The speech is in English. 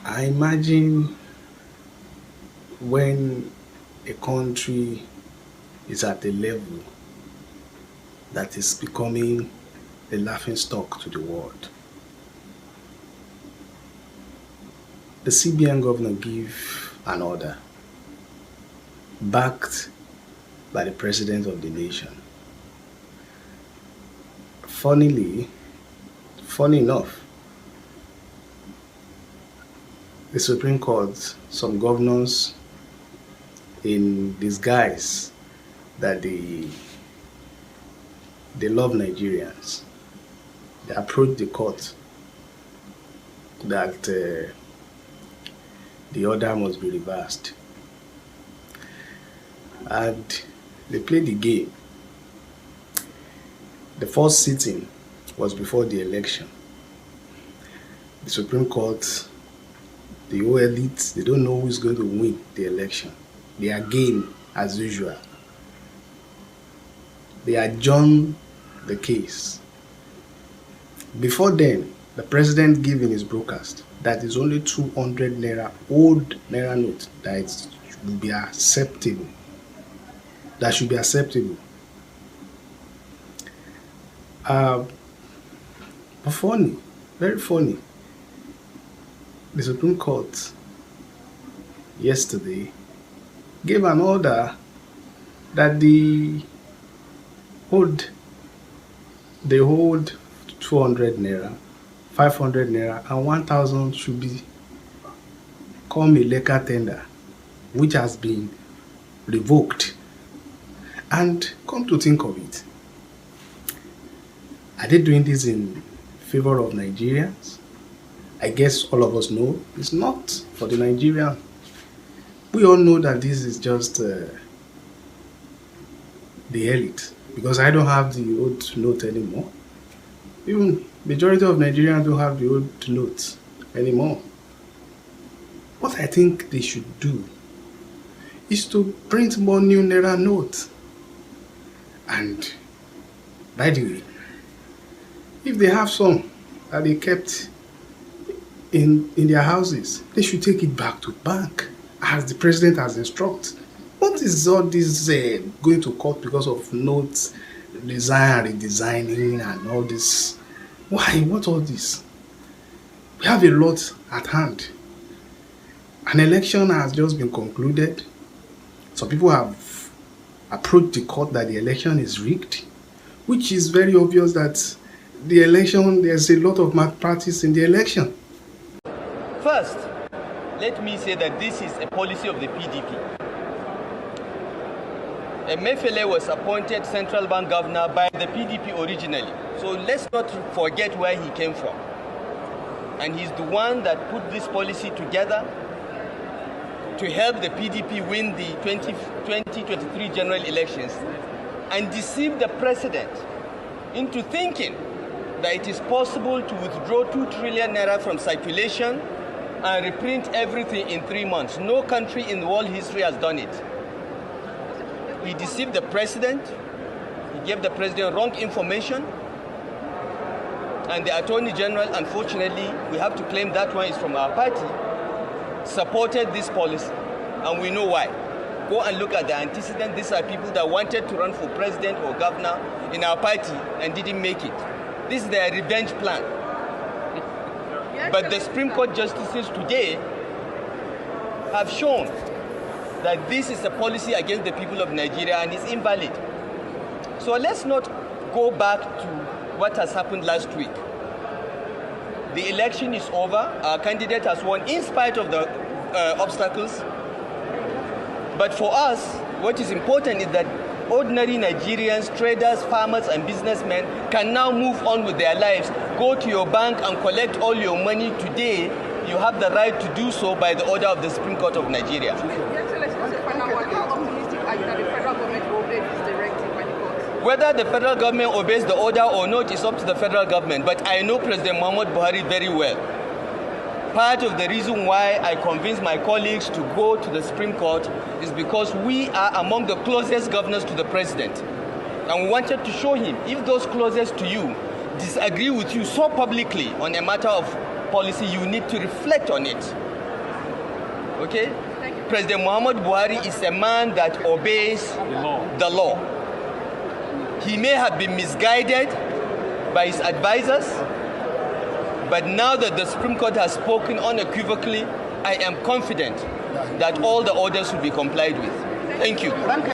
I imagine when a country is at a level that is becoming a laughing stock to the world, the CBN governor give an order backed by the president of the nation. Funnily, funny enough, the Supreme Court, some governors in disguise that they love Nigerians, they approached the court that the order must be reversed. And they played the game. The first sitting was before the election. The Supreme Court, the whole elite, they don't know who's going to win the election. They are game as usual. They adjourn the case. Before then, the president gave in his broadcast that is only 200 naira, old naira note, that it should be acceptable. That should be acceptable. But funny, very funny. The Supreme Court yesterday gave an order that they hold 200 naira, 500 naira, and 1,000 should be come a legal tender, which has been revoked. And come to think of it, are they doing this in favor of Nigerians? I guess all of us know it's not for the Nigerian. We all know that this is just the elite, because I don't have the old note anymore. Even majority of Nigerians don't have the old notes anymore. What I think they should do is to print more new naira notes. And by the way, if they have some that they kept in their houses, they should take it back to bank as the president has instructed. What is all this going to court because of notes design and redesigning and all this? Why? What all this? We have a lot at hand. An election has just been concluded. Some people have approached the court that the election is rigged, which is very obvious that the election, there's a lot of malpractice in the election. First, let me say that this is a policy of the PDP. Emefiele was appointed central bank governor by the PDP originally. So let's not forget where he came from. And he's the one that put this policy together to help the PDP win the 2023 general elections and deceive the president into thinking that it is possible to withdraw 2 trillion naira from circulation and reprint everything in 3 months. No country in world history has done it. He deceived the president. He gave the president wrong information. And the Attorney General, unfortunately, we have to claim that one is from our party, supported this policy. And we know why. Go and look at the antecedent. These are people that wanted to run for president or governor in our party and didn't make it. This is their revenge plan. But the Supreme Court justices today have shown that this is a policy against the people of Nigeria and is invalid. So let's not go back to what has happened last week. The election is over. Our candidate has won in spite of the obstacles. But for us, what is important is that ordinary Nigerians, traders, farmers, and businessmen can now move on with their lives. Go to your bank and collect all your money today. You have the right to do so by the order of the Supreme Court of Nigeria. How optimistic are you that the federal government will obey this directive by the court? Whether the federal government obeys the order or not is up to the federal government. But I know President Muhammad Buhari very well. Part of the reason why I convinced my colleagues to go to the Supreme Court is because we are among the closest governors to the president. And we wanted to show him, if those closest to you disagree with you so publicly on a matter of policy, you need to reflect on it Okay? President Muhammad Buhari is a man that obeys the law. He may have been misguided by his advisors, but now that the Supreme Court has spoken unequivocally, I am confident that all the orders will be complied with. Thank you.